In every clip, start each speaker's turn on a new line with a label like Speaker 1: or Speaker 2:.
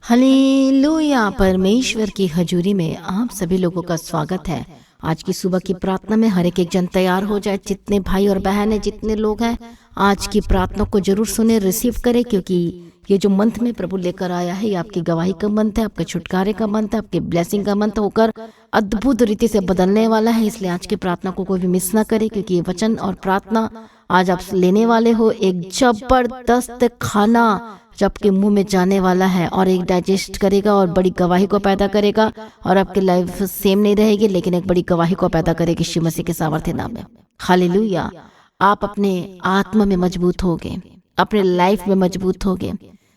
Speaker 1: Hallelujah. परमेश्वर की हजूरी में आप सभी लोगों का स्वागत है। आज की सुबह की प्रार्थना में हर एक जन तैयार हो जाए। जितने भाई और बहन हैं, जितने लोग हैं, आज की प्रार्थना को जरूर सुने, रिसीव करें, क्योंकि ये जो मंथ में प्रभु लेकर आया है, ये आपकी गवाही का मंथ है, आपके छुटकारे का मंथ है, आपके ब्लेसिंग का मंथ होकर अद्भुत रीति से बदलने वाला है। इसलिए आज की प्रार्थना को कोई भी मिस ना करे, क्योंकि ये वचन और प्रार्थना आज आप लेने वाले हो एक जबरदस्त खाना जो आपके मुंह में जाने वाला है और एक डाइजेस्ट करेगा और बड़ी गवाही को पैदा करेगा। और आपकी लाइफ सेम नहीं रहेगी, लेकिन एक बड़ी गवाही को पैदा करेगी यीशु मसीह के सामर्थ्य नाम में। हालेलुया। आप अपने आत्मा में मजबूत होगे, अपने लाइफ में मजबूत होगे।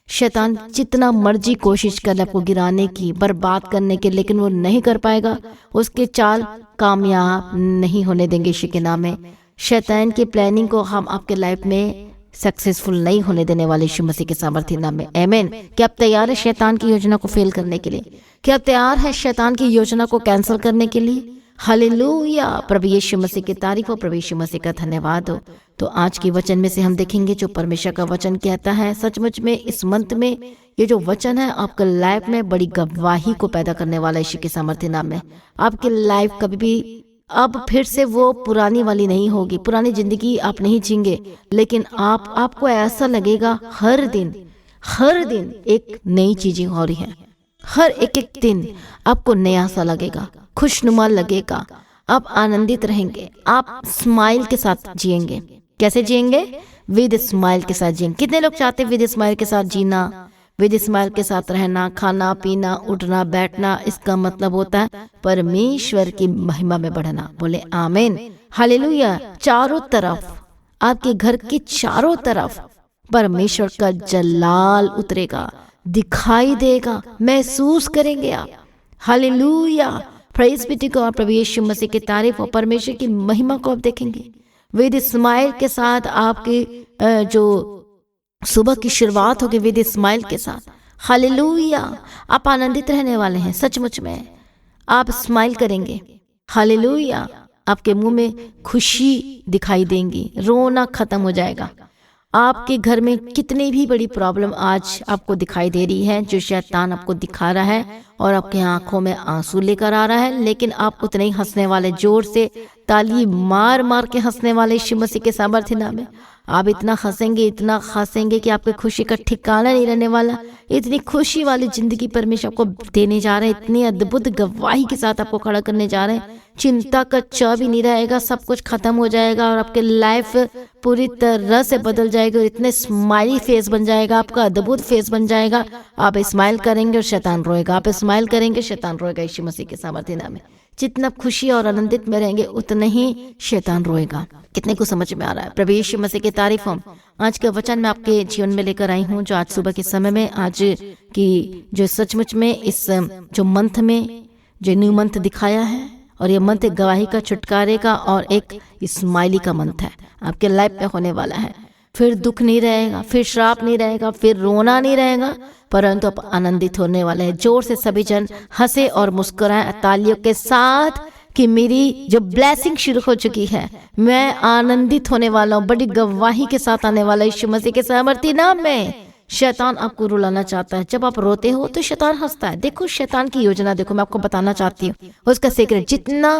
Speaker 1: शैतान जितना मर्जी कोशिश करे आपको गिराने की, बर्बाद करने के, लेकिन वो नहीं कर पाएगा। उसके चाल कामयाब नहीं होने देंगे यीशु के नाम में। शैतान की प्लानिंग को हम आपके लाइफ में सक्सेसफुल नहीं होने देने वाले यीशु मसीह के सामर्थ्य नाम में। आमीन। क्या आप तैयार है शैतान की योजना को फेल करने के लिए? क्या आप तैयार है शैतान की योजना को कैंसिल करने के लिए? हालेलुया। प्रभु यीशु मसीह की तारीफ हो, प्रभु यीशु मसीह का धन्यवाद हो। तो आज के वचन में से हम देखेंगे जो परमेश्वर का वचन कहता है। सचमुच में इस मंथ में ये जो वचन है आपके लाइफ में बड़ी गवाही को पैदा करने वाला यीशु के सामर्थ्य नाम में। आपकी लाइफ कभी भी अब फिर से वो पुरानी वाली नहीं होगी। पुरानी जिंदगी आप नहीं जींगे, लेकिन आपको ऐसा लगेगा हर दिन एक नई चीजें हो रही है। हर एक दिन आपको नया सा लगेगा, खुशनुमा लगेगा, आप आनंदित रहेंगे, आप स्माइल के साथ जिएंगे। कैसे जिएंगे? विद स्माइल के साथ जिएंगे। कितने लोग चाहते हैं विद स्माइल के साथ जीना, विद स्माइल के साथ रहना, खाना पीना, उठना बैठना? इसका मतलब होता है परमेश्वर की महिमा में बढ़ना। बोले आमीन। हालेलुया। चारों तरफ, आपके घर के चारों तरफ परमेश्वर का जलाल उतरेगा, दिखाई देगा, महसूस करेंगे आप। Hallelujah. Praise be to God. प्रभु यीशु मसीह की तारीफ हो। परमेश्वर की महिमा को आप देखेंगे विद स्माइल के साथ। आपकी जो सुबह की शुरुआत होगी विद स्माइल के साथ। हालेलुया। आप आनंदित रहने वाले हैं। सचमुच में आप स्माइल करेंगे। हालेलुया। आपके मुंह में खुशी दिखाई देंगी, रोना खत्म हो जाएगा। आपके घर में कितनी भी बड़ी प्रॉब्लम आज आपको दिखाई दे रही है, जो शैतान आपको दिखा रहा है और आपके आंखों में आंसू लेकर आ रहा है, लेकिन आप उतने ही हंसने वाले, जोर से ताली मार मार के हंसने वाले यीशु मसीह के सामर्थ्य नाम में। आप इतना हंसेंगे कि आपके खुशी का ठिकाना नहीं रहने वाला। इतनी खुशी वाली जिंदगी परमेश्वर आपको देने जा रहे हैं, इतनी अद्भुत गवाही के साथ आपको खड़ा करने जा रहे हैं। चिंता का च भी नहीं रहेगा, सब कुछ खत्म हो जाएगा और आपके लाइफ पूरी तरह से बदल जाएगी और इतने स्माइली फेस बन जाएगा, आपका अद्भुत फेस बन जाएगा। आप स्माइल करेंगे और शैतान रोएगा, आप स्माइल करेंगे, शैतान रोएगा यीशु मसीह के सामर्थ्य नाम में। जितना खुशी और आनंदित में रहेंगे उतना ही शैतान रोएगा। कितने को समझ में आ रहा है? प्रभु यीशु मसीह की तारीफ हो। आज का वचन मैं आपके जीवन में लेकर आई हूँ, जो आज सुबह के समय में, आज की जो सचमुच में इस जो मंथ में जो न्यू मंथ दिखाया है, और ये मंथ गवाही का, छुटकारे का और एक स्माइली का मंथ है। आपके लाइफ पे होने वाला है। फिर दुख नहीं रहेगा, फिर श्राप नहीं रहेगा, फिर रोना नहीं रहेगा, परंतु आप आनंदित होने वाले हैं। जोर से सभी जन हंसे और मुस्कुराएं तालियों के साथ कि मेरी जो ब्लेसिंग शुरू हो चुकी है, मैं आनंदित होने वाला हूँ, बड़ी गवाही के साथ आने वाला यीशु मसीह के सामर्थ्य नाम में। शैतान आपको रुलाना चाहता है। जब आप रोते हो तो शैतान हंसता है। देखो शैतान की योजना देखो, मैं आपको बताना चाहती हूँ उसका सीक्रेट। जितना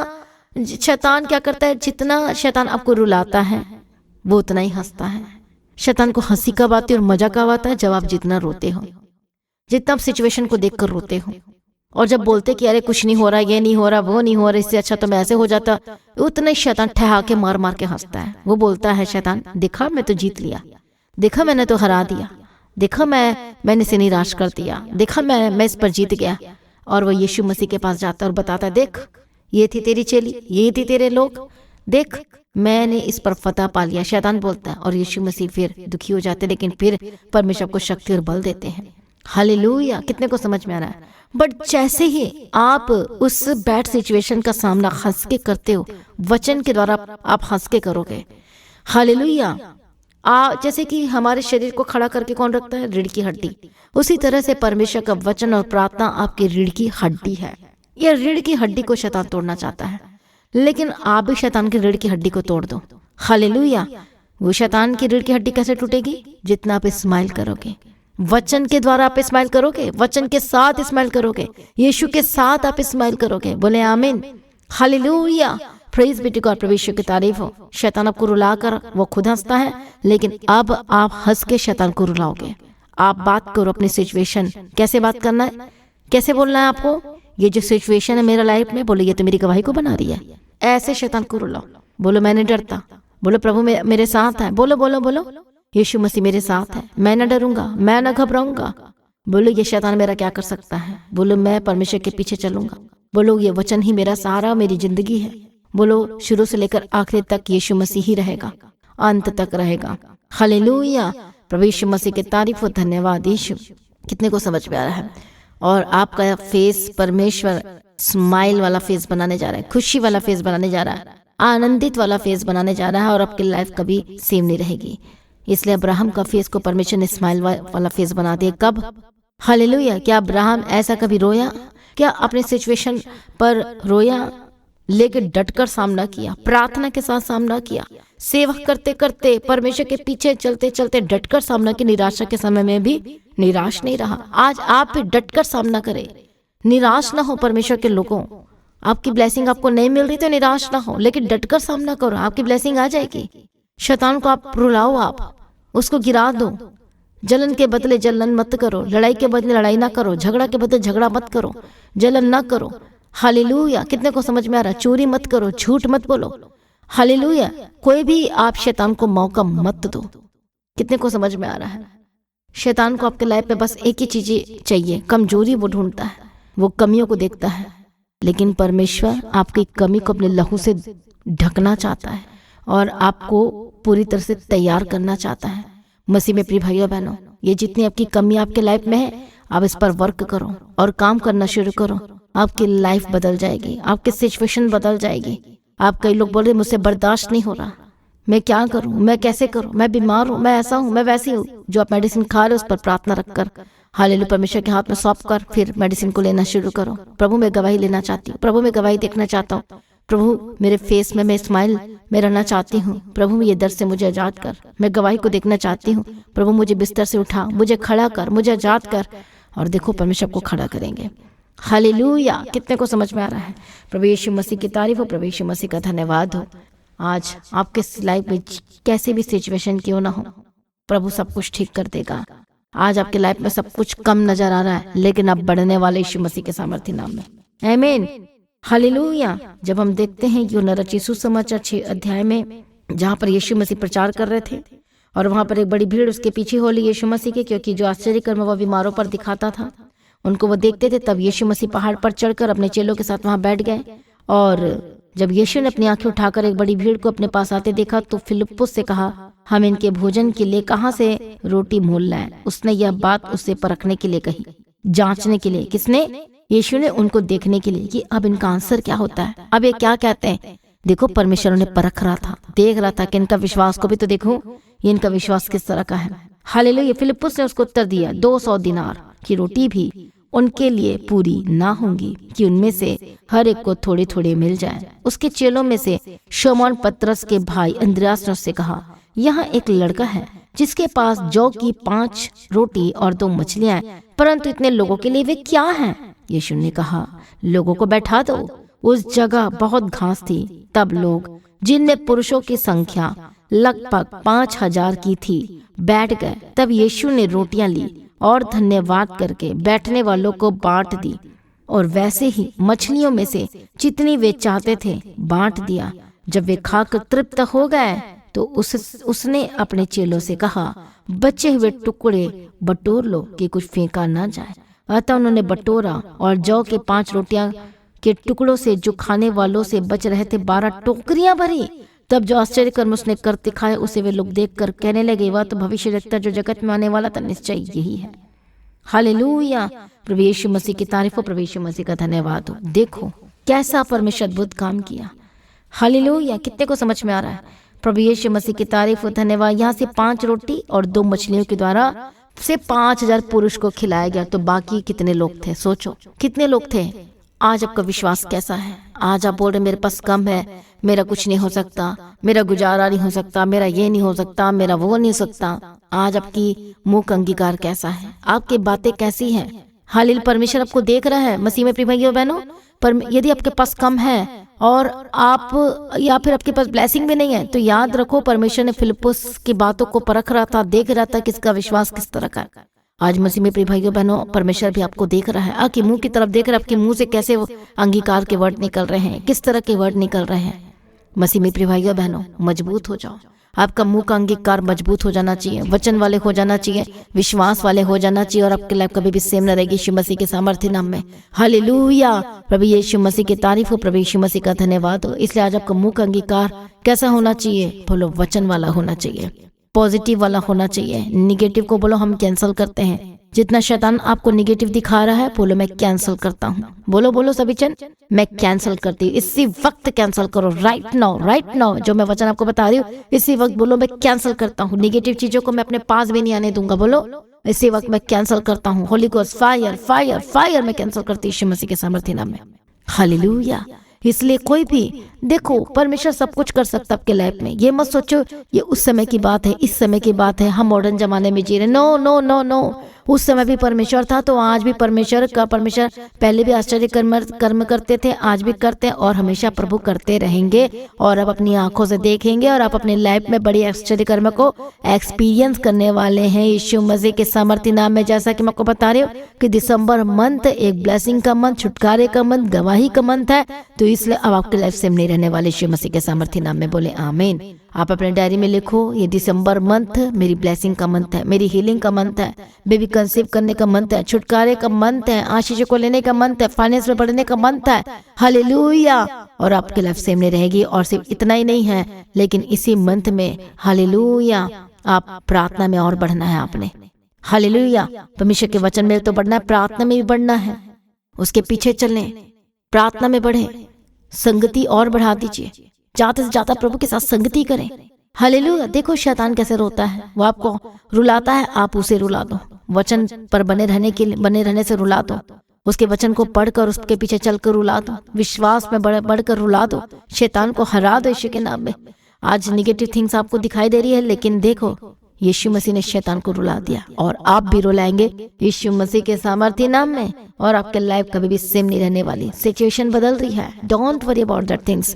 Speaker 1: शैतान क्या करता है, जितना शैतान आपको रुलाता है वो उतना ही हंसता है। शैतान को हंसी कब आती है और मजा कब आता है? जब आप जितना रोते हो, जितना आप सिचुएशन को देखकर रोते हो, और जब बोलते कि अरे कुछ नहीं हो रहा, ये नहीं हो रहा, वो नहीं हो रहा, इससे अच्छा तो मैं ऐसे हो जाता, उतना ही शैतान ठहाके मार मार के हंसता है। वो बोलता है शैतान, देखा मैं तो जीत लिया, देखा मैंने तो हरा दिया, देखा मैंने इसे निराश कर दिया, देखा मैं इस पर जीत गया। और वो यीशु मसीह के पास जाता है और बताता है, देख ये थी तेरी चेली, ये थी तेरे लोग, देख मैंने इस पर फतह पा लिया। शैतान बोलता है और यीशु मसीह फिर दुखी हो जाते हैं, लेकिन फिर परमेश्वर को शक्ति और बल देते हैं। हालेलुया। कितने को समझ में आ रहा है? बट जैसे ही आप उस बैड सिचुएशन का सामना हंस के करते हो, वचन के द्वारा आप हंस के करोगे। हालेलुया। जैसे कि हमारे शरीर को खड़ा करके कौन रखता है? रीढ़ की हड्डी। उसी तरह से परमेश्वर का वचन और प्रार्थना आपकी रीढ़ की हड्डी है। यह रीढ़ की हड्डी को शैतान तोड़ना चाहता है, लेकिन आप भी शैतान की रीढ़ की हड्डी को तोड़ दो। हालेलुया। वो शैतान की रीढ़ की हड्डी कैसे टूटेगी? जितना आप स्माइल करोगे, वचन के द्वारा आप स्माइल करोगे, वचन के साथ स्माइल करोगे, यीशु के साथ आप स्माइल करोगे। बोले आमीन, hallelujah, praise be to God. प्रभु यीशु की तारीफ हो। शैतान आपको रुलाकर वो खुद हंसता है, लेकिन अब आप हंस के शैतान को रुलाओगे। आप बात करो अपनी सिचुएशन, कैसे बात करना है, कैसे बोलना है आपको। ये जो सिचुएशन है मेरा लाइफ में, बोलो ये तो मेरी गवाही को बना रही है, ऐसे शैतान को रुलाओ। बोलो मैं नहीं डरता, बोलो प्रभु मेरे साथ है, बोलो बोलो बोलो यीशु मसीह मेरे साथ है, मैं न डरूंगा, मैं न घबराऊंगा। बोलो ये शैतान मेरा क्या कर सकता है, बोलो मैं परमेश्वर के पीछे चलूंगा। बोलो ये वचन ही मेरा सहारा, मेरी जिंदगी है। बोलो शुरू से लेकर आखिरी तक यीशु मसीह ही रहेगा, अंत तक रहेगा। हालेलुया, प्रभु यीशु मसीह की तारीफ हो। धन्यवाद यीशु। कितने को समझ में आ रहा है। और आपका फेस परमेश्वर स्माइल वाला फेस बनाने जा रहा है, खुशी वाला फेस बनाने जा रहा है, आनंदित वाला फेस बनाने जा रहा है, और आपकी लाइफ कभी सेम नहीं रहेगी। इसलिए अब्राहम का फेस को परमेश्वर ने स्माइल वाला फेस बना दिया। कब? हालेलुया। क्या अब्राहम ऐसा कभी रोया? क्या अपने सिचुएशन पर रोया? लेकिन डटकर सामना किया, प्रार्थना के साथ सामना किया, सेवा करते करते, परमेश्वर के पीछे चलते चलते डटकर सामना किया। निराशा के समय में भी निराश नहीं रहा। आज आप भी डटकर सामना करें, निराश ना हो। परमेश्वर के लोगों, आपकी ब्लेसिंग आपको नहीं मिल रही तो निराश ना हो, लेकिन डटकर सामना करो, आपकी ब्लेसिंग आ जाएगी। शैतान को आप रुलाओ, आप उसको गिरा दो। जलन के बदले जलन मत करो, लड़ाई के बदले लड़ाई ना करो, झगड़ा के बदले झगड़ा मत करो, जलन ना करो। हालेलुया। कितने को समझ में आ रहा है? चोरी मत करो, झूठ मत बोलो। हालेलुया। कोई भी आप शैतान को मौका मत दो। कितने को समझ में आ रहा है? शैतान को आपके लाइफ में बस एक ही चीज चाहिए, कमजोरी वो ढूंढता है, वो कमियों को देखता है। लेकिन परमेश्वर आपकी कमी को अपने लहू से ढकना चाहता है और आपको पूरी तरह से तैयार करना चाहता है। मसीह में प्रिय भाइयों बहनों, ये जितनी आपकी कमी आपके लाइफ में है, आप इस पर वर्क करो और काम करना शुरू करो। आपकी लाइफ बदल जाएगी, आपकी सिचुएशन बदल जाएगी। आप कई लोग बोल रहे मुझसे बर्दाश्त नहीं हो रहा, मैं क्या करूं, मैं कैसे करूं, मैं बीमार हूं, मैं ऐसा हूं, मैं वैसी हूं। जो आप मेडिसिन खा रहे हो उस पर प्रार्थना रखकर, हालेलुया, परमेश्वर के हाथ में सौंप कर फिर मेडिसिन को लेना शुरू करो। प्रभु मैं गवाही लेना चाहती हूँ, प्रभु मैं गवाही देखना चाहता हूँ, प्रभु मेरे फेस में मैं स्माइल में रहना चाहती हूँ, प्रभु ये दर्द से मुझे आजाद कर, मैं गवाही को देखना चाहती हूँ। प्रभु मुझे बिस्तर से उठा, मुझे खड़ा कर, मुझे आजाद कर। और देखो परमेश्वर को खड़ा करेंगे। हालेलुया। कितने को समझ में आ रहा है? प्रभु यीशु मसीह की तारीफ हो, प्रभु यीशु मसीह का धन्यवाद हो। आज आपके लाइफ में कैसे भी सिचुएशन क्यों ना हो, प्रभु सब कुछ ठीक कर देगा। आज आपके लाइफ में सब कुछ कम नजर आ रहा है, लेकिन आप बढ़ने वाले यीशु मसीह के सामर्थ्य नाम में। आमीन। हालेलुया। जब हम देखते हैं कि नरची सुसमाचार 6 अध्याय में, जहाँ पर यीशु मसीह प्रचार कर रहे थे और वहां पर एक बड़ी भीड़ उसके पीछे हो ली यीशु मसीह के, क्योंकि जो आश्चर्य कर्म वह बीमारों पर दिखाता था उनको वो देखते थे। तब यीशु मसीह पहाड़ पर चढ़कर अपने चेलों के साथ वहां बैठ गए। और जब यीशु ने अपनी आंखें उठाकर एक बड़ी भीड़ को अपने पास आते देखा तो फिलिप्पुस से कहा, हम इनके भोजन के लिए कहाँ से रोटी मोल लाएं। उसने यह बात उससे परखने के लिए कही, जांचने के लिए। किसने? यीशु ने, उनको देखने के लिए कि अब इनका आंसर क्या होता है, अब ये क्या कहते हैं। देखो परमेश्वर उन्हें परख रहा था, देख रहा था कि इनका विश्वास को भी तो देखो, ये इनका विश्वास किस तरह का है। हालेलुया। फिलिप्पुस ने उसको उत्तर दिया, 200 दिनार की रोटी भी उनके लिए पूरी ना होंगी कि उनमें से हर एक को थोड़े थोड़े मिल जाए। उसके चेलों में से शमौन पतरस के भाई अंद्रयास ने उससे कहा, यहाँ एक लड़का है जिसके पास जौ की 5 रोटी और 2 मछलियां हैं, परंतु इतने लोगों के लिए वे क्या हैं? यीशु ने कहा, लोगों को बैठा दो। उस जगह बहुत घास थी। तब लोग, जिनमें पुरुषों की संख्या लगभग 5000 की थी, बैठ गए। तब यीशु ने रोटियां ली और धन्यवाद करके बैठने वालों को बांट दी, और वैसे ही मछलियों में से जितनी वे चाहते थे बांट दिया। जब वे खाकर तृप्त हो गए तो उसने अपने चेलों से कहा, बचे हुए टुकड़े बटोर लो कि कुछ फेंका ना जाए। अतः उन्होंने बटोरा और जौ के 5 रोटियां के टुकड़ों से जो खाने वालों से बच रहे थे 12 टोकरियां भरी। तब जो आश्चर्य कर्म उसने कर दिखाए उसे वे लोग देखकर कहने लगे, वह तो भविष्य देखता जो जगत में आने वाला था, निश्चय यही है। हालेलुया। प्रभु यीशु मसीह की तारीफ हो, प्रभु यीशु मसीह का धन्यवाद हो। देखो कैसा परमेश्वर अद्भुत काम किया। हालेलुया। कितने को समझ में आ रहा है? प्रभु यीशु मसीह की तारीफ हो, धन्यवाद। यहाँ से 5 रोटी और 2 मछलियों के द्वारा से 5000 पुरुष को खिलाया गया। तो बाकी कितने लोग थे? सोचो कितने लोग थे? आज आपका विश्वास कैसा है? आज आप बोल रहे मेरे पास कम है, मेरा कुछ नहीं हो सकता, मेरा गुजारा नहीं हो सकता, मेरा ये नहीं हो सकता, मेरा वो नहीं हो सकता। आज आपकी मुंह का अंगीकार कैसा है? आपकी बातें कैसी हैं? हालेलुया, परमेश्वर आपको देख रहा है। मसीह में प्रिय भाइयों बहनों, पर यदि आपके पास कम है और आप या फिर आपके पास ब्लेसिंग भी नहीं है, तो याद रखो परमेश्वर ने फिलिप्पुस की बातों को परख रहा था, देख रहा था किसका विश्वास किस तरह का है। आज मसीह में प्रिय भाइयों बहनों, परमेश्वर भी आपको देख रहा है, आपके मुंह की तरफ देख रहा है, आपके मुंह से कैसे वो अंगीकार के वर्ड निकल रहे हैं, किस तरह के वर्ड निकल रहे हैं। मसीह में प्रिय भाइयों बहनों, मजबूत हो जाओ। आपका मुंह का अंगीकार मजबूत हो जाना चाहिए, वचन वाले हो जाना चाहिए, विश्वास वाले हो जाना चाहिए, और आपकी लाइफ कभी भी सेम न रहेगी यीशु मसीह के सामर्थ्य नाम में। हालेलुया, प्रभु यीशु मसीह की तारीफ हो, प्रभु यीशु मसीह का धन्यवाद हो। इसलिए आज आपका मुंह का अंगीकार कैसा होना चाहिए? बोलो वचन वाला होना चाहिए, पॉजिटिव वाला होना चाहिए। निगेटिव को बोलो हम कैंसिल करते हैं। जितना शैतान आपको निगेटिव दिखा रहा है, बोलो मैं कैंसिल करता हूँ। बोलो बोलो सभी जन, मैं कैंसिल करती हूँ। इसी वक्त कैंसिल करो, राइट नाउ। जो मैं वचन आपको बता रही हूँ, इसी वक्त बोलो मैं कैंसिल करता हूँ। निगेटिव चीजों को मैं अपने पास भी नहीं आने दूंगा। बोलो इसी वक्त मैं कैंसिल करता हूँ। Holi ghost fire fire fire मैं कैंसिल करती हूँ यीशु मसीह के सामर्थ्य नाम में। हालेलुया। इसलिए कोई भी देखो, परमेश्वर सब कुछ कर सकता है आपके लाइफ में। ये मत सोचो ये उस समय की बात है, इस समय की बात है, हम मॉडर्न जमाने में जी रहे। नो नो नो नो, उस समय भी परमेश्वर था तो आज भी परमेश्वर पहले भी आश्चर्य कर्म करते थे, आज भी करते हैं और हमेशा प्रभु करते रहेंगे। और आप अपनी आंखों से देखेंगे और आप अपनी लाइफ में बड़ी आश्चर्य कर्म को एक्सपीरियंस करने वाले हैं यीशु मसीह के सामर्थ्य नाम में। जैसा कि मैं आपको बता रही हूँ कि दिसंबर मंथ एक ब्लेसिंग का मंथ, छुटकारे का मंथ, गवाही का मंथ है, तो इसलिए अब आपकी लाइफ सेम नहीं रहने वाले यीशु मसीह के सामर्थ्य नाम में। बोले आमीन। आप अपने डायरी में लिखो, ये दिसंबर मंथ मेरी ब्लेसिंग का मंथ है, मेरी हीलिंग का मंथ है, बेबी कंसीव करने का मंथ है, छुटकारे का मंथ है, आशीष को लेने का मंथ है, फाइनेंस में बढ़ने का मंथ है। हालेलुया। और आपकी लाइफ सेम नहीं रहेगी। और सिर्फ इतना ही नहीं है, लेकिन इसी मंथ में हालेलुया आप प्रार्थना में और बढ़ना है आपने। हालेलुया। परमेश्वर के वचन में तो बढ़ना है, प्रार्थना में भी बढ़ना है, उसके पीछे चलने, प्रार्थना में बढ़े, संगति और बढ़ा दीजिए, ज्यादा से ज्यादा प्रभु के साथ संगति करें। हालेलुया। देखो शैतान कैसे रोता है, वो आपको रुलाता है, आप उसे रुला दो। वचन पर बने रहने से रुला दो, उसके वचन को पढ़कर उसके पीछे चलकर रुला दो, विश्वास में बढ़कर रुला दो, शैतान को हरा दो यीशु के नाम में। आज निगेटिव थिंग्स आपको दिखाई दे रही है, लेकिन देखो यीशु मसीह ने शैतान को रुला दिया और आप भी रुलाएंगे यीशु मसीह के सामर्थ्य नाम में। और आपके लाइफ कभी भी सेम नहीं रहने वाली। सिचुएशन बदल रही है, don't worry about that things.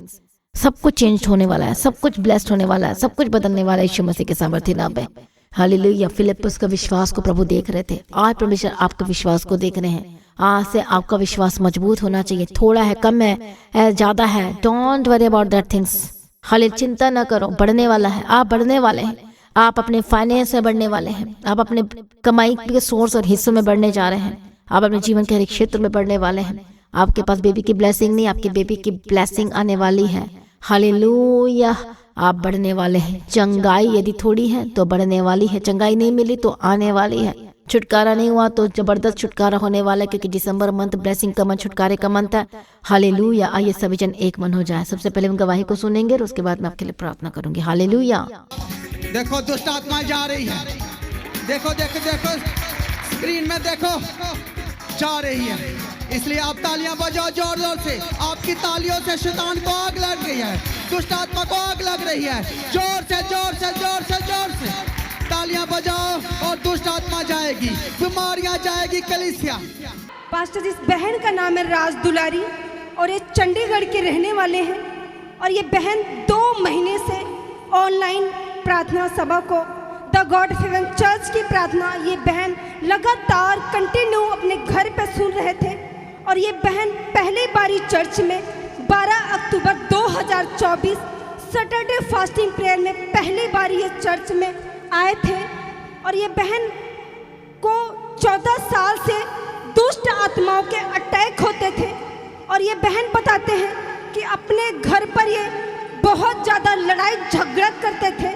Speaker 1: सब कुछ चेंज होने वाला है, सब कुछ ब्लेस्ड होने वाला है, सब कुछ बदलने वाला है यीशु मसीह के सामर्थ्य नाम में। हालेलुया। फिलिप्पुस का विश्वास को प्रभु देख रहे थे, आज परमेश्वर आपके विश्वास को देख रहे हैं। आज से आपका विश्वास मजबूत होना चाहिए। थोड़ा है, कम है, ज्यादा है, don't worry about that things. Hallelujah. चिंता न करो, बढ़ने वाला है, आप बढ़ने वाले हैं। आप अपने फाइनेंस में बढ़ने वाले हैं, आप अपने कमाई के सोर्स और हिस्सों में बढ़ने जा रहे हैं, आप अपने जीवन के हर एक क्षेत्र में बढ़ने वाले हैं। आपके पास बेबी की ब्लेसिंग नहीं, आपके बेबी की ब्लेसिंग आने वाली है। हालेलुया। आप बढ़ने वाले हैं। चंगाई यदि थोड़ी है तो बढ़ने वाली है, चंगाई नहीं मिली तो आने वाली है, छुटकारा नहीं हुआ तो जबरदस्त छुटकारा होने वाला है, क्योंकि दिसंबर मंथ ब्लेसिंग का मंथ, छुटकारे का मंथ है। हालेलुया। आइए सभी जन एक मन हो जाए। सबसे पहले हम गवाही को सुनेंगे और उसके बाद मैं आपके लिए प्रार्थना करूंगी। हालेलुया।
Speaker 2: देखो दुष्ट आत्माएं जा रही है, देखो देखो देखो स्क्रीन में देखो जा रही है। इसलिए आप तालियां बजाओ जोर जोर से। आपकी तालियों से शैतान को आग लग रही है, दुष्ट आत्मा को आग लग रही है। जोर से जोर से जोर से जोर से तालियां बजाओ और दुष्ट आत्मा जाएगी, बीमारियां जाएगी। कलीसिया
Speaker 3: पास्टर, इस बहन का नाम है राज दुलारी और ये चंडीगढ़ के रहने वाले हैं। और ये बहन 2 महीने से ऑनलाइन प्रार्थना सभा को, द गॉड हेवन चर्च की प्रार्थना, ये बहन लगातार कंटिन्यू अपने घर पे सुन रहे थे। और ये बहन पहली बारी चर्च में 12 अक्टूबर 2024 सैटरडे फास्टिंग प्रेयर में पहली बारी ये चर्च में आए थे। और ये बहन को 14 साल से दुष्ट आत्माओं के अटैक होते थे। और ये बहन बताते हैं कि अपने घर पर ये बहुत ज़्यादा लड़ाई झगड़ा करते थे।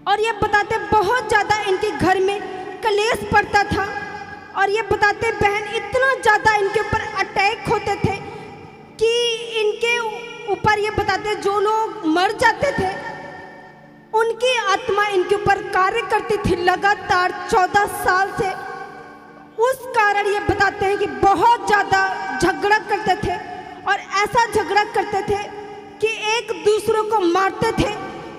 Speaker 3: और ये बताते बहुत ज़्यादा इनके घर में कलेश पड़ता था। और ये बताते बहन इतना ज़्यादा इनके ऊपर अटैक होते थे कि इनके ऊपर, ये बताते जो लोग मर जाते थे उनकी आत्मा इनके ऊपर कार्य करती थी लगातार 14 साल से। उस कारण कारण ये बताते हैं कि बहुत ज़्यादा झगड़ा करते थे और ऐसा झगड़ा करते थे कि एक दूसरे को मारते थे।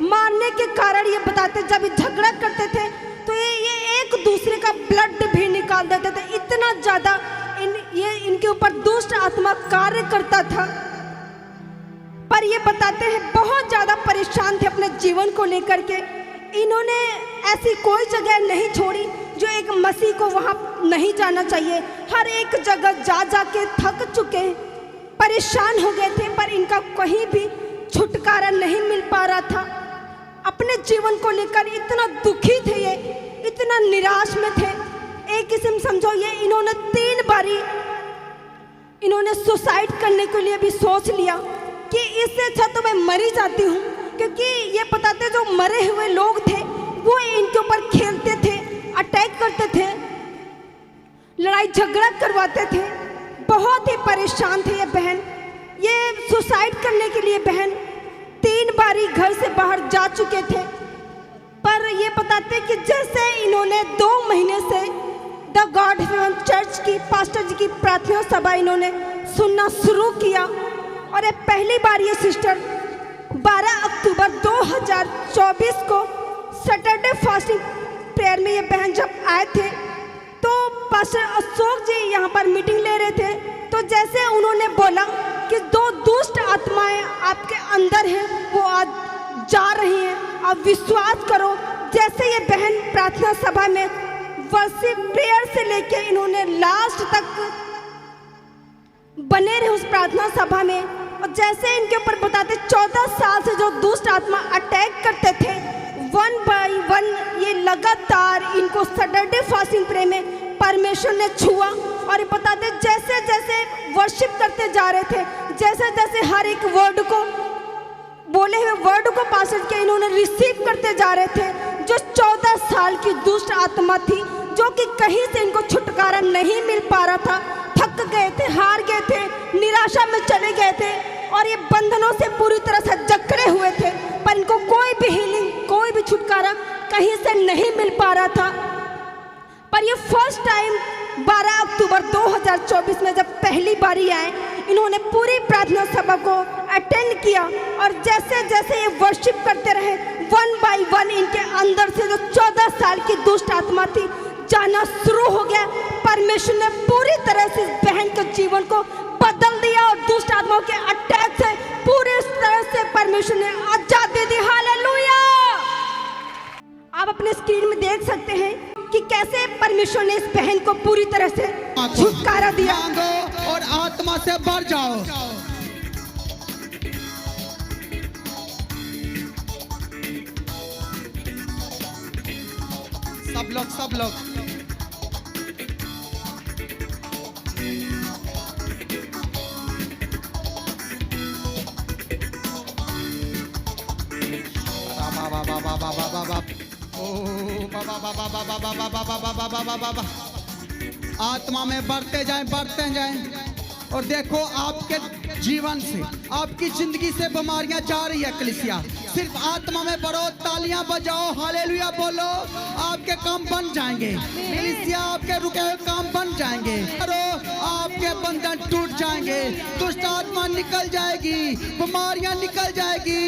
Speaker 3: मारने के कारण ये बताते जब ये झगड़ा करते थे तो ये एक दूसरे का ब्लड भी निकाल देते थे। इतना ज़्यादा इनके ऊपर दुष्ट आत्मा कार्य करता था। पर ये बताते हैं बहुत ज़्यादा परेशान थे अपने जीवन को लेकर के। इन्होंने ऐसी कोई जगह नहीं छोड़ी जो एक मसीह को वहाँ नहीं जाना चाहिए। हर एक जगह जा जा के थक चुके हैं, परेशान हो गए थे, पर इनका कहीं भी छुटकारा नहीं मिल पा रहा था। अपने जीवन को लेकर इतना दुखी थे, ये इतना निराश में थे। एक किस्म समझो ये इन्होंने 3 बारी इन्होंने सुसाइड करने के लिए भी सोच लिया कि इससे अच्छा तो मैं मरी जाती हूँ, क्योंकि ये बताते जो मरे हुए लोग थे वो इनके ऊपर खेलते थे, अटैक करते थे, लड़ाई झगड़ा करवाते थे। बहुत ही परेशान थे ये बहन। ये सुसाइड करने के लिए बहन 3 बारी घर से बाहर जा चुके थे। पर ये बताते कि जैसे इन्होंने 2 महीने से द गॉड हेवन चर्च की पास्टर जी की प्रार्थना सभा इन्होंने सुनना शुरू किया और ये पहली बार ये सिस्टर 12 अक्टूबर 2024 को सैटरडे फास्टिंग प्रेयर में ये बहन जब आए थे तो पास्टर अशोक जी यहाँ पर मीटिंग ले रहे थे। तो जैसे उन्होंने बोला कि 2 दुष्ट आत्माएं आपके अंदर हैं, वो आज जा रही हैं, आप विश्वास करो। जैसे ये बहन प्रार्थना सभा में वर्शिप प्रेयर से लेके इन्होंने लास्ट तक बने रहे उस प्रार्थना सभा में, और जैसे इनके ऊपर बताते 14 साल से जो दुष्ट आत्मा अटैक करते थे 1 बाय 1 ये लगातार इनको सैटरडे फास्टिंग प्रेयर में परमेश्वर ने छुआ। और ये बताते जैसे जैसे वर्शिप करते जा रहे थे, जैसे जैसे हर एक वर्ड को बोले हुए वर्ड को पास्टर के इन्होंने रिसीव करते जा रहे थे। जो 14 साल की दुष्ट आत्मा थी जो कि कहीं से इनको छुटकारा नहीं मिल पा रहा था, थक गए थे, हार गए थे, निराशा में चले गए थे और ये बंधनों से पूरी तरह से जकड़े हुए थे, पर इनको कोई भी हीलिंग, कोई भी छुटकारा कहीं से नहीं मिल पा रहा था। पर ये फर्स्ट टाइम 12 अक्टूबर 2024 में जब पहली बारी आए, इन्होंने पूरी प्रार्थना सभा को अटेंड किया और जैसे जैसे ये वर्शिप करते रहे 1 बाय 1 इनके अंदर से जो 14 साल की दुष्ट आत्मा थी जाना शुरू हो गया। परमेश्वर ने पूरी तरह से इस बहन के जीवन को बदल दिया और दुष्ट आत्माओं के अटैक से पूरी तरह से परमेश्वर ने आजादी दी। हालेलुया। आप अपने स्क्रीन में देख सकते हैं कि कैसे परमेश्वर ने इस बहन को पूरी तरह से छुटकारा दिया।
Speaker 2: मांगो और आत्मा से भर जाओ। सब लोग आत्मा में बढ़ते जाएं और देखो आपके जीवन से, आपकी जिंदगी से बीमारियां जा रही है। कलीसिया सिर्फ आत्मा में बढ़ो, तालियां बजाओ, हालेलुया बोलो, आपके काम बन जाएंगे। कलीसिया आपके रुके हुए काम बन जाएंगे, आपके बंधन टूट जाएंगे, दुष्ट आत्मा निकल जाएगी, बीमारियां निकल जाएगी,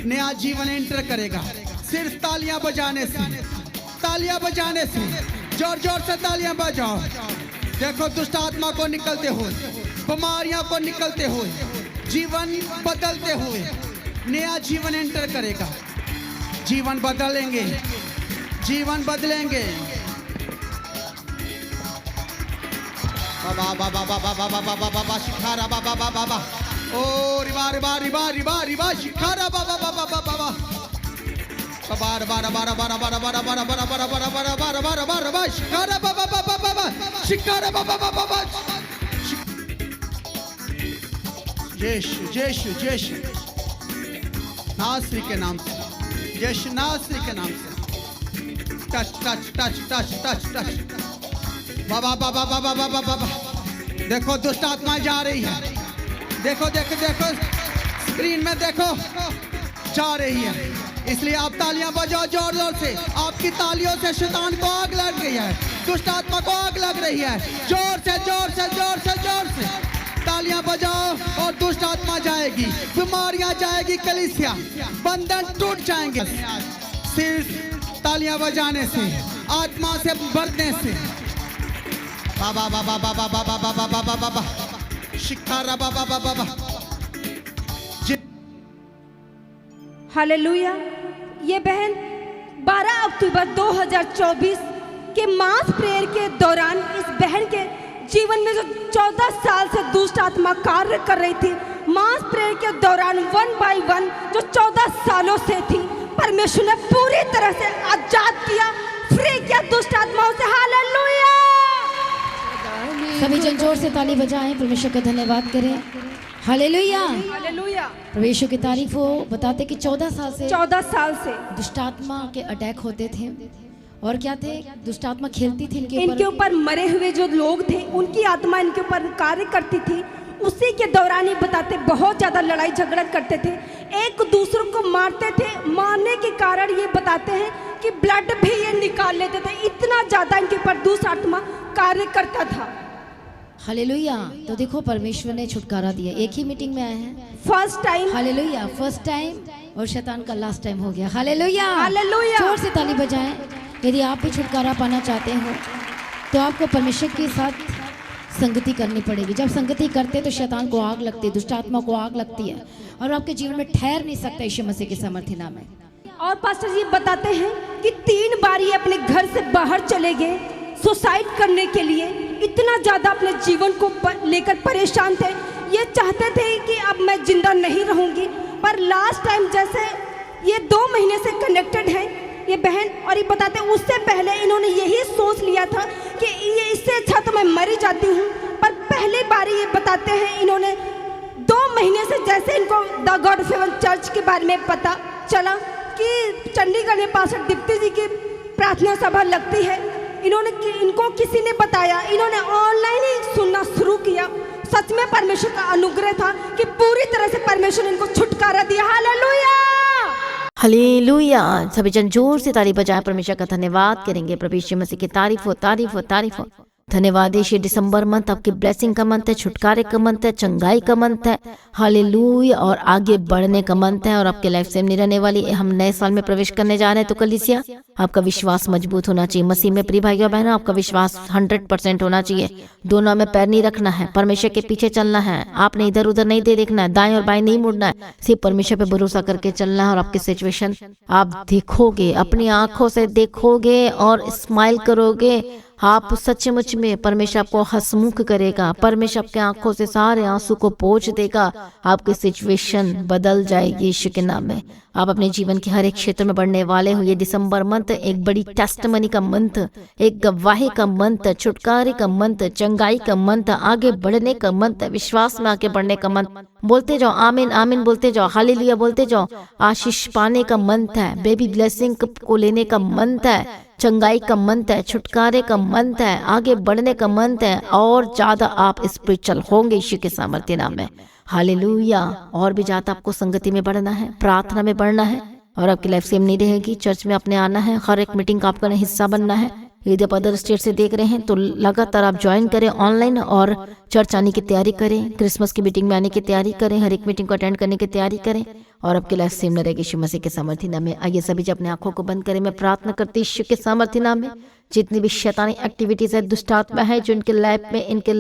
Speaker 2: नया जीवन एंटर करेगा सिर्फ तालियां बजाने से। जोर जोर से तालियां बजाओ। देखो दुष्ट आत्मा को निकलते हुए, बीमारियां को निकलते हुए, जीवन बदलते हुए, नया जीवन एंटर करेगा। जीवन बदलेंगे। बाबा बाबा बाबा बाबा बाबा बाबा शिखारा बाबा बाबा बाबा ओ रिबा शिखारा बाबा बाबा बाबा बार बार बार बार बार बार बार बार बार बार बार बार बार बार बार शिकारा बाबा बाबा बाबा शिकारा बाबा बाबा यीशु नासरी के नाम से, यीशु नासरी के नाम से टच बाबा बाबा बाबा बाबा बाबा। देखो दुष्ट आत्मा जा रही है, देखो स्क्रीन में देखो जा रही है। इसलिए आप तालियां बजाओ जोर जोर से। आपकी तालियों से शैतान को आग लग गई है। दुष्ट आत्मा को आग लग रही है। जोर से जोर से जोर से जोर से तालियां बजाओ और दुष्ट आत्मा जाएगी, बीमारियां जाएगी, कलीसिया बंधन टूट जाएंगे सिर्फ तालियां बजाने से, आत्मा से भरने से। बाबा बाबा बाबा बाबा बाबा बाबा बाबा शिकारा बाबा बाबा बाबा।
Speaker 3: हालेलुया। ये बहन 12 अक्टूबर 2024 के मास प्रेयर के दौरान इस बहन के जीवन में जो 14 साल से दुष्ट आत्मा कार्य कर रही थी, मास प्रेयर के दौरान 1 बाय 1 जो 14 सालों से थी, परमेश्वर ने पूरी तरह से आजाद किया, फ्री किया दुष्ट आत्माओं से। हालेलुया।
Speaker 1: सभी जन जोर से ताली बजाएं, परमेश्वर का धन्यवाद करें। हालेलुया।
Speaker 3: हालेलुया।
Speaker 1: परमेश्वर की तारीफ हो। बताते कि 14 साल से दुष्ट आत्मा के अटैक होते थे और क्या थे, दुष्ट आत्मा खेलती थी
Speaker 3: इनके ऊपर मरे हुए जो लोग थे उनकी आत्मा इनके ऊपर कार्य करती थी। उसी के दौरान ही बताते बहुत ज़्यादा लड़ाई झगड़ा करते थे, एक दूसरे को मारते थे। मारने के कारण ये बताते हैं कि ब्लड भी ये निकाल लेते थे, इतना ज़्यादा इनके ऊपर दुष्ट आत्मा कार्य करता था।
Speaker 1: हालेलुया। तो देखो परमेश्वर ने छुटकारा दिया। एक ही मीटिंग में आए हैं
Speaker 3: first time.
Speaker 1: Hallelujah, first time, और शैतान का लास्ट टाइम हो गया। हालेलुया।
Speaker 3: हालेलुया।
Speaker 1: जोर से ताली बजाएं। यदि आप भी छुटकारा पाना चाहते हो तो आपको परमेश्वर के साथ संगति करनी पड़ेगी। जब संगति करते तो शैतान को आग लगती है, दुष्ट आत्मा को आग लगती है और आपके जीवन में ठहर नहीं सकता यीशु मसीह के सामर्थ्य नाम में।
Speaker 3: और पास्टर जी बताते हैं कि 3 बार ये अपने घर से बाहर चले गए सुसाइड करने के लिए। इतना ज़्यादा अपने जीवन को लेकर परेशान थे, ये चाहते थे कि अब मैं जिंदा नहीं रहूंगी। पर लास्ट टाइम जैसे ये 2 महीने से कनेक्टेड है ये बहन, और ये बताते हैं उससे पहले इन्होंने यही सोच लिया था कि ये इससे अच्छा तो मैं मर ही जाती हूँ। पर पहली बार ये बताते हैं इन्होंने 2 महीने से जैसे इनको the God of haven church के बारे में पता चला कि चंडीगढ़ में पास्टर दीप्ति जी की प्रार्थना सभा लगती है, इनको किसी ने बताया, इन्होंने ऑनलाइन ही सुनना शुरू किया। सच में परमेश्वर का अनुग्रह था कि पूरी तरह से परमेश्वर ने इनको छुटकारा दिया। हालेलुया।
Speaker 1: हालेलुया। सभी जन जोर से ताली बजाएं, परमेश्वर का धन्यवाद करेंगे। प्रभु यीशु मसीह की तारीफ हो, तारीफ हो, तारीफ हो। धन्यवाद। ये दिसंबर मंथ आपकी ब्लेसिंग का मंथ है, छुटकारे का मंथ है, चंगाई का मंथ है। हालेलुया। और आगे बढ़ने का मंथ है और आपके लाइफ सेम नहीं रहने वाली। हम नए साल में प्रवेश करने जा रहे हैं, तो कलीसिया आपका विश्वास मजबूत होना चाहिए मसीह में। प्रिय भाइयों बहनों, आपका विश्वास 100% होना चाहिए। दोनों में पैर नहीं रखना है, परमेश्वर के पीछे चलना है। आपने इधर उधर नहीं दे देखना है, दाएं और बाएं नहीं मुड़ना है, सिर्फ परमेश्वर पे भरोसा करके चलना है। और आपकी सिचुएशन आप देखोगे, अपनी आंखों से देखोगे और स्माइल करोगे। आप सचमुच में परमेश्वर आपको हंसमुख करेगा, परमेश्वर आपके आंखों से सारे आंसू को पोंछ देगा। आपकी सिचुएशन बदल जाएगी यीशु के नाम में। आप अपने जीवन के हर एक क्षेत्र में बढ़ने वाले हो। ये दिसंबर मंथ एक बड़ी टेस्टमनी का मंथ, एक गवाही का मंथ, छुटकारे का मंथ, चंगाई का मंथ, आगे बढ़ने का मंथ, विश्वास में आगे बढ़ने का मंथ। बोलते जाओ आमीन आमीन बोलते जाओ, हालेलुया बोलते जाओ। आशीष पाने का मंथ है, बेबी ब्लेसिंग को लेने का मंथ है, चंगाई का मंथ है, छुटकारे का मंथ है, आगे बढ़ने का मंथ है। और ज्यादा आप स्पिरिचुअल होंगे यीशु के सामर्थ्य नाम में। हालेलुया। और भी ज्यादा आपको संगति में बढ़ना है, प्रार्थना में बढ़ना है और आपकी लाइफ सेम नहीं रहेगी। चर्च में आपने आना है, हर एक मीटिंग का आपका हिस्सा बनना है। यदि आप अदर स्टेट से देख रहे हैं तो लगातार आप ज्वाइन करें ऑनलाइन और चर्च आने की तैयारी करें, क्रिसमस की मीटिंग में आने की तैयारी करें, हर एक मीटिंग को अटेंड करने की तैयारी करें और आपकी लाइफ सेम न रहेगी यीशु मसीह के सामर्थ्य नाम में। आइए सभी जब अपने आंखों को बंद करें। मैं प्रार्थना करती हूं यीशु के सामर्थ्य नाम में, जितनी भी शैतानी एक्टिविटीज है, दुष्ट आत्मा है जो इनके लाइफ में, इनके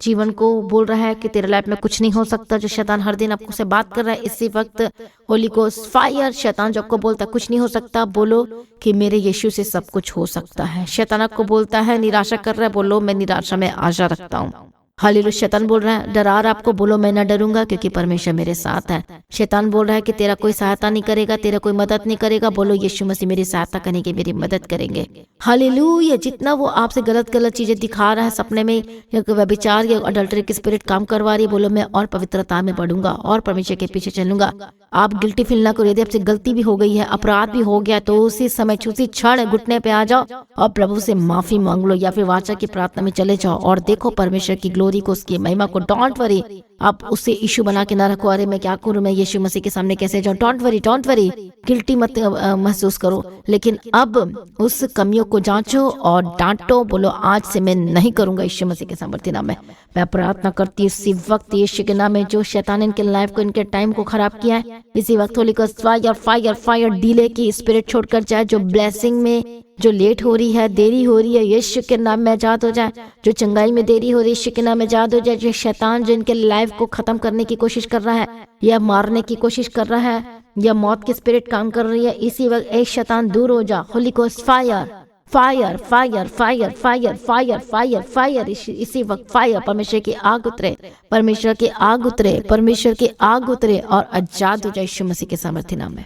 Speaker 1: जीवन को बोल रहा है कि तेरे लाइफ में कुछ नहीं हो सकता, जो शैतान हर दिन आपको से बात कर रहा है, इसी वक्त होली गोस्ट फायर शैतान जो आपको बोलता है कुछ नहीं हो सकता, बोलो कि मेरे यीशु से सब कुछ हो सकता है। शैतान आपको बोलता है निराशा कर रहा है, बोलो मैं निराशा में आशा रखता हूँ। हालेलुया। शैतान बोल रहा है डरा रहा आपको, बोलो मैं न डरूंगा क्योंकि परमेश्वर मेरे साथ है। शैतान बोल रहा है कि तेरा कोई सहायता नहीं करेगा, तेरा कोई मदद नहीं करेगा, बोलो यीशु मसीह मेरी सहायता करेंगे, मेरी मदद करेंगे। हालेलुया। जितना वो आपसे गलत गलत चीजें दिखा रहा है सपने में, या व्यभिचार या अडल्टरी की स्पिरिट काम करवा रही है, बोलो मैं और पवित्रता में बढ़ूंगा और परमेश्वर के पीछे चलूंगा। आप गिल्टी फील ना करो। यदि आपसे गलती भी हो गई है, अपराध भी हो गया, तो उसी समय उसी क्षण घुटने पे आ जाओ और प्रभु से माफी मांग लो, या फिर वाचा की प्रार्थना में चले जाओ और देखो परमेश्वर की ग्लोरी को, उसकी महिमा को। डोंट वरी, आप उसे इशू बना के ना रखो, अरे मैं क्या करूं, मैं यीशु मसीह के सामने कैसे जाऊं। डोंट वरी, गिल्टी मत महसूस करो, लेकिन अब उस कमियों को जांचो और डांटो, बोलो आज से मैं नहीं करूंगा यीशु मसीह के सामर्थ्य नाम में। मैं प्रार्थना करती हूँ इसी वक्त यीशु के नाम में, जो शैतान इनके लाइफ को, इनके टाइम को खराब किया है, इसी वक्त Holi ghost fire fire fire delay की स्पिरिट छोड़कर जाए। जो ब्लेसिंग में जो लेट हो रही है, देरी हो रही है, यीशु के नाम में आजाद हो जाए। जो चंगाई में देरी हो रही है, यीशु के नाम में आजाद हो जाए। जो शैतान जो इनके लाइफ को खत्म करने की कोशिश कर रहा है या मारने की कोशिश कर रहा है या मौत की स्पिरिट काम कर रही है, इसी वक्त एक शैतान दूर हो जा। Holi ghost fire fire fire fire fire fire fire fire, इसी वक्त फायर, परमेश्वर की आग उतरे, परमेश्वर की आग उतरे, परमेश्वर की आग उतरे और आजाद हो जाए यीशु मसीह के सामर्थ्य नाम में।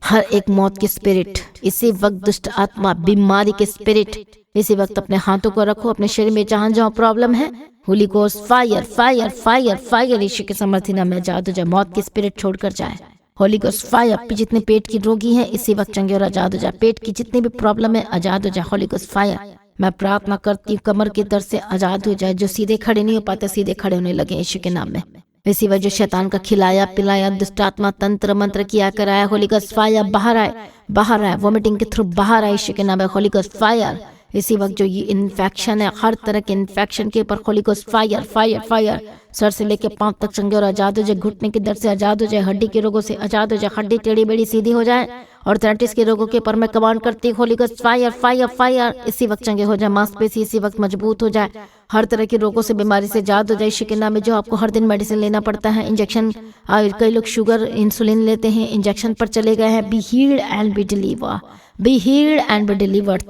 Speaker 1: हर एक मौत की स्पिरिट, इसी वक्त दुष्ट आत्मा, बीमारी के स्पिरिट, इसी वक्त अपने हाथों को रखो अपने शरीर में जहां जहां प्रॉब्लम है। Holy ghost fire fire fire fire, यीशु के सामर्थ्य नाम में आजाद हो जाए। मौत की स्पिरिट छोड़कर जाए। होली गॉस्ट फायर, जितने पेट की रोगी हैं इसी वक्त चंगे और आजाद हो जाए। पेट की जितनी भी प्रॉब्लम है आजाद हो जाए। Holi ghost fire. मैं प्रार्थना करती हूँ कमर के दर्द से आजाद हो जाए। जो सीधे खड़े नहीं हो पाते सीधे खड़े होने लगे यीशु के नाम में। इसी वजह शैतान का खिलाया पिलाया दुष्ट आत्मा तंत्र मंत्र किया कराया, होली गॉस्ट फायर बाहर आए, बाहर आए, वोमिटिंग के थ्रू बाहर आए यीशु के नाम में। Holi ghost fire. इसी वक्त जो ये इन्फेक्शन है, हर तरह के इन्फेक्शन के ऊपर Holi ghost fire fire fire, sir से लेके पांव तक चंगे और आजाद हो जाए। घुटने के दर्द से आजाद हो जाए। हड्डी के रोगों से आजाद हो जाए। हड्डी टेढ़ी बेड़ी सीधी हो जाए। और आर्थराइटिस के रोगों के ऊपर मैं कमांड करती हूँ Holi ghost fire fire fire, इसी वक्त चंगे हो जाए। मांसपेशी इसी वक्त मजबूत हो जाए। हर तरह के रोगों से बीमारी से आजाद हो जाए यीशु के नाम में। जो आपको हर दिन मेडिसिन लेना पड़ता है, इंजेक्शन, कई लोग शुगर इंसुलिन लेते हैं, इंजेक्शन पर चले गए हैं, be healed and B deliver, be healed and be delivered.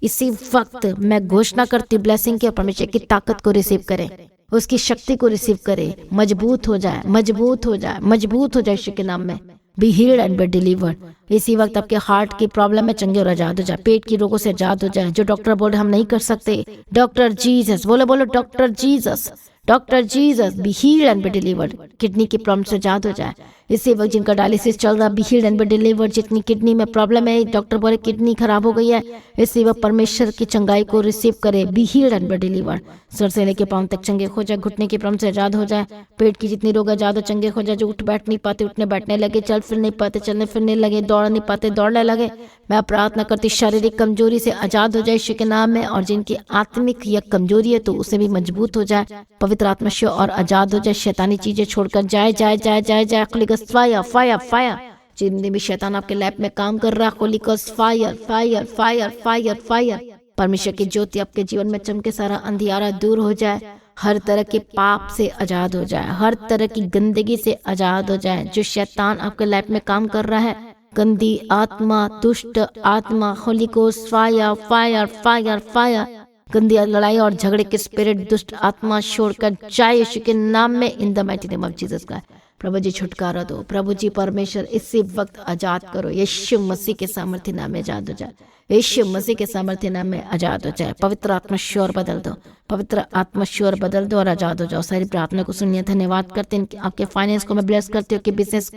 Speaker 1: इसी वक्त मैं घोषणा करती हूँ ब्लेसिंग के, परमेश्वर की ताकत को रिसीव करें, उसकी शक्ति को रिसीव करें, मजबूत हो जाए, मजबूत हो जाए, मजबूत हो जाए यीशु के नाम में। Be healed and be delivered. इसी वक्त आपके हार्ट की प्रॉब्लम में चंगे और आजाद हो जाए। पेट की रोगों से आजाद हो जाए। जो डॉक्टर बोल रहे हम नहीं कर सकते, डॉक्टर जीसस बोलो, बोलो doctor Jesus, doctor Jesus, be healed and be delivered. Kidney की प्रॉब्लम से आजाद हो जाए। इसी वक्त जिनका डायलिसिस चल रहा, be healed and be delivered. जितनी किडनी में प्रॉब्लम है, डॉक्टर बोले किडनी खराब हो गई है, इसी वक्त परमेश्वर की चंगाई को रिसीव करे, be healed and be delivered. Sir से लेके पांव तक चंगे हो जाए। घुटने की प्रॉब्लम से आजाद हो जाए। पेट की जितनी रोग आजाद हो चंगे हो जाए। जो उठ बैठ नहीं पाते उठने बैठने लगे, चल फिर नहीं पाते चलने फिरने लगे, दौड़ नहीं पाते दौड़ने लगे, मैं प्रार्थना करती शारीरिक कमजोरी से आजाद हो जाए यीशु के नाम में। और जिनकी आत्मिक या कमजोरी है तो उसे भी मजबूत हो जाए, पवित्र आत्मा से और आजाद हो जाए। शैतानी चीजें छोड़कर जाए जाए जाए जाए जाए। Holi ghost fire fire fire. जितने भी शैतान आपके लैब में काम कर रहा है, holy ghost fire fire fire fire fire. परमेश्वर की ज्योति आपके जीवन में चमके, सारा अंधियारा दूर हो जाए। हर तरह के पाप से आजाद हो जाए। हर तरह की गंदगी से आजाद हो जाए। जो शैतान आपके लाइफ में काम कर रहा है, गंदी आत्मा, दुष्ट आत्मा, Holi ghost fire fire fire fire. गंदी लड़ाई और झगड़े के स्पिरिट, दुष्ट आत्मा छोड़कर जाए यीशु के नाम में, in the mighty name of Jesus का। प्रभु जी छुटकारा दो, प्रभु जी परमेश्वर इसी वक्त आजाद करो। यीशु मसीह के सामर्थ्य नाम में आजाद हो जाए। यीशु मसीह के सामर्थ्य नाम में आजाद हो जाए। पवित्र आत्मा श्योर बदल दो, पवित्र आत्मा श्योर बदल दो और आजाद हो जाओ। सारी प्रार्थना को सुनिए। धन्यवाद करते हैं आपके फाइनेंस को मैं ब्लेस करती हूँ कि बिजनेस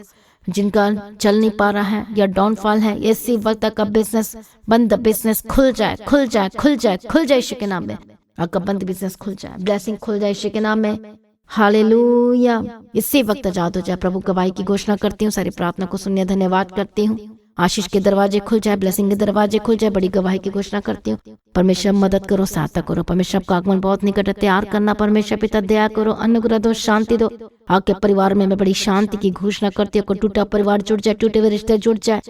Speaker 1: जिनका चल नहीं पा रहा है या डाउनफॉल है, इसी वक्त का बिजनेस बंद, बिजनेस खुल जाए, खुल जाए, खुल जाए, खुल जाए यीशु के नाम में। आपका बंद बिजनेस खुल जाए, ब्लेसिंग खुल जाए यीशु के नाम में। हालेलुया। इसी वक्त आजाद हो जाए। प्रभु गवाही की घोषणा करती हूँ। सारी प्रार्थना को सुनिए। धन्यवाद करती हूँ। आशीष के दरवाजे खुल जाए, ब्लेसिंग के दरवाजे खुल जाए। बड़ी गवाही की घोषणा करती हूँ। परमेश्वर मदद करो, सहायता करो। परमेश्वर का आगमन बहुत निकट है, तैयार करना। परमेश्वर पिता दया करो, अनुग्रह दो, शांति दो। आपके परिवार में मैं बड़ी शांति की घोषणा करती हूँ। टूटा परिवार जुड़ जाए, टूटे हुए रिश्ते जुड़ जाए।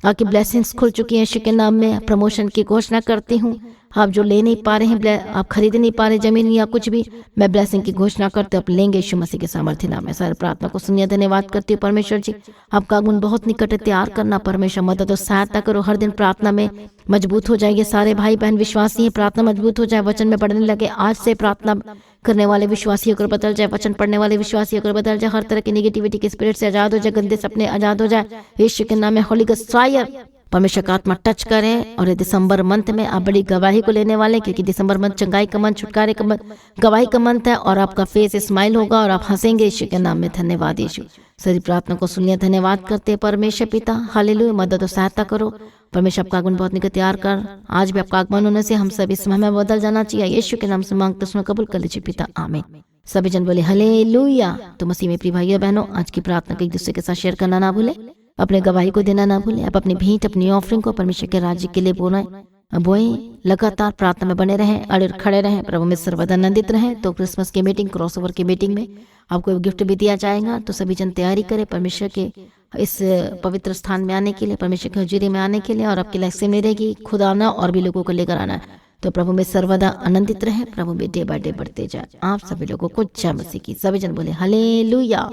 Speaker 1: आपकी ब्लेसिंग्स खुल चुकी हैं यीशु के नाम में। प्रमोशन की घोषणा करती हूँ। आप जो ले नहीं पा रहे हैं, आप खरीद नहीं पा रहे जमीन या कुछ भी, मैं ब्लेसिंग की घोषणा करते आप लेंगे यीशु मसीह के सामर्थ्य नाम में। सारी प्रार्थना को सुनिए। धन्यवाद करती हूँ परमेश्वर जी। आपका आगमन बहुत निकट है, तैयार करना। परमेश्वर मदद और सहायता करो। हर दिन प्रार्थना में मजबूत हो जाएंगे। सारे भाई बहन विश्वासी हैं, प्रार्थना मजबूत हो जाए, वचन में बढ़ने लगे। आज से प्रार्थना करने वाले विश्वासियों को बदल जाए, वचन पढ़ने वाले विश्वासियों को बदल जाए। हर तरह की नेगेटिविटी के स्पिरिट से आजाद हो जाए, गंदे सपने आजाद हो जाए यीशु के नाम में। Holi ghost fire. परमेश्वर का आत्मा टच करें। और दिसंबर मंथ में आप बड़ी गवाही को लेने वाले, क्योंकि दिसंबर मंथ चंगाई का मंथ, छुटकारे का मंथ, गवाही का मंथ है। और आपका फेस स्माइल होगा और आप हंसेंगे यीशु के नाम में। धन्यवाद यीशु। सारी प्रार्थना को सुनिए। धन्यवाद करते हैं परमेश्वर पिता। हालेलुया। मदद और सहायता करो। परमेश्वर आपका आगमन बहुत निकट, तैयार कर। आज भी आपका आगमन होने से हम सब इस समय में बदल जाना चाहिए। यीशु के नाम से मांगते सुनो, कबूल कर लीजिए पिता, आमीन। सभी जन बोले हालेलुया। तो मसीह में प्रिय भाइयों बहनों, आज की प्रार्थना को एक दूसरे के साथ शेयर करना ना भूले, अपने गवाही को देना ना भूले। आप अपनी भेंट, अपनी ऑफरिंग को परमेश्वर के राज्य के लिए बोएं। लगातार प्रार्थना में बने रहें, अड़े खड़े रहें, प्रभु में सर्वदा आनंदित रहें। तो क्रिसमस की मीटिंग, क्रॉसओवर की मीटिंग में आपको गिफ्ट भी दिया जाएगा। तो सभी जन तैयारी करें परमेश्वर के इस पवित्र स्थान में आने के लिए, परमेश्वर की हजूरी में आने के लिए। और आपकी लाइफ से नहीं रहेगी, खुद आना और भी लोगों को लेकर आना। तो प्रभु में सर्वदा आनंदित रहे, प्रभु में डे बाय डे बढ़ते जाए। आप सभी लोगों को जय मसीह की। सभी जन बोले हालेलुया।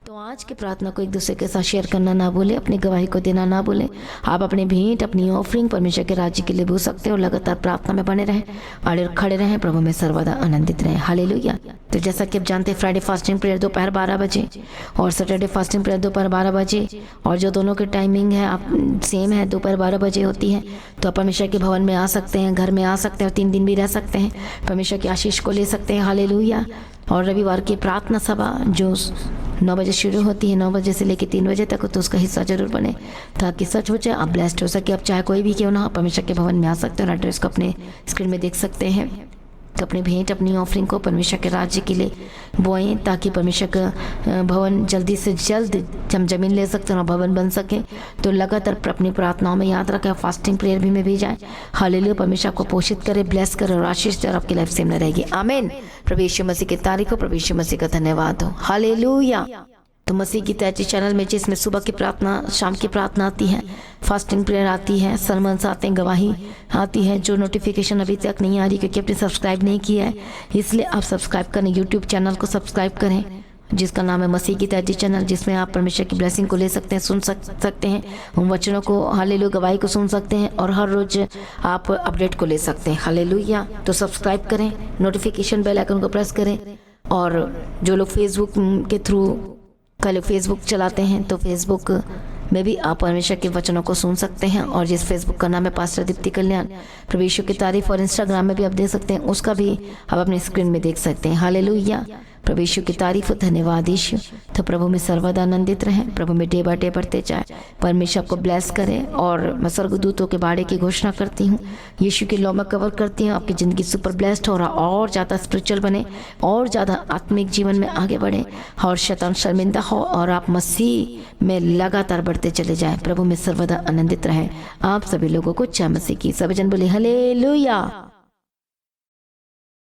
Speaker 1: तो आज की प्रार्थना को एक दूसरे के साथ शेयर करना ना भूले, अपनी गवाही को देना ना भूले। आप अपनी भेंट, अपनी ऑफरिंग परमेश्वर के राज्य के लिए भूल सकते हो। लगातार प्रार्थना में बने रहें, अड़े खड़े रहें, प्रभु में सर्वदा आनंदित रहें। हालेलुया। तो जैसा कि आप जानते हैं, फ्राइडे फास्टिंग प्रेयर दोपहर 12 बजे और सैटरडे फास्टिंग प्रेयर दोपहर 12 बजे, और जो दोनों की टाइमिंग है आप सेम है, दोपहर 12 बजे होती है। तो आप परमेश्वर के भवन में आ सकते हैं, घर में आ सकते हैं और 3 दिन भी रह सकते हैं, परमेश्वर की आशीष को ले सकते हैं। हालेलुया। और रविवार की प्रार्थना सभा जो 9 बजे शुरू होती है, 9 बजे से लेकर 3 बजे तक, तो उसका हिस्सा जरूर बने ताकि सच हो जाए, आप ब्लेस्ड हो सके। आप चाहे कोई भी क्यों ना, परमेश्वर के भवन में आ सकते हैं और एड्रेस को अपने स्क्रीन में देख सकते हैं। तो अपनी भेंट, अपनी ऑफरिंग को परमेश्वर के राज्य के लिए बोएं ताकि परमेश्वर का भवन जल्दी से जल्द हम जमीन ले सकते हैं और भवन बन सके। तो लगातार अपनी प्रार्थनाओं में याद रखें, फास्टिंग प्रेयर भी में भी जाए। हालेलुया। परमेश्वर आपको पोषित करे, ब्लेस करे और आशीष दे और आपकी लाइफ सेम न रहेगी। आमीन। प्रभु यीशु मसीह की तारीफ हो, प्रभु यीशु मसीह का धन्यवाद हो। हालेलुया। तो मसीह की तैयारी चैनल में जिसमें सुबह की प्रार्थना, शाम की प्रार्थना आती है, फास्टिंग प्रेयर आती है, सरमन्स आते हैं, गवाही आती है। जो नोटिफिकेशन अभी तक नहीं आ रही क्योंकि आपने सब्सक्राइब नहीं किया है, इसलिए आप सब्सक्राइब करें, यूट्यूब चैनल को सब्सक्राइब करें जिसका नाम है मसीह की तैयारी चैनल, जिसमें आप परमेश्वर की ब्लेसिंग को ले सकते हैं, सुन सकते हैं, उन वचनों को, हालेलुया, गवाही को सुन सकते हैं और हर रोज आप अपडेट को ले सकते हैं। हालेलुया। तो सब्सक्राइब करें, नोटिफिकेशन बेल आइकन को प्रेस करें। और जो लोग फेसबुक के थ्रू कल फेसबुक चलाते हैं, तो फेसबुक में भी आप परमेश्वर के वचनों को सुन सकते हैं। और जिस फेसबुक का नाम है पास्टर दीप्ति कल्याण, प्रभु यीशु की तारीफ, और इंस्टाग्राम में भी आप देख सकते हैं, उसका भी आप अपने स्क्रीन में देख सकते हैं। हालेलुया। प्रभु यीशु की तारीफ, धन्यवाद यीशु। तो प्रभु में सर्वदा आनंदित रहें, प्रभु में डे बाय डे बढ़ते जाए, परमेश्वर आपको ब्लेस करे। और मैं स्वर्गदूतों के बाड़े की घोषणा करती हूँ, यीशु की लौ में कवर करती हूँ, आपकी ज़िंदगी सुपर ब्लेस्ड हो रहा, और ज़्यादा स्पिरिचुअल बने, और ज़्यादा आत्मिक जीवन में आगे बढ़े, और शैतान शर्मिंदा हो, और आप मसीह में लगातार बढ़ते चले जाएं। प्रभु में सर्वदा आनंदित रहे। आप सभी लोगों को जय मसीह की। सभी जन बोले हालेलुया।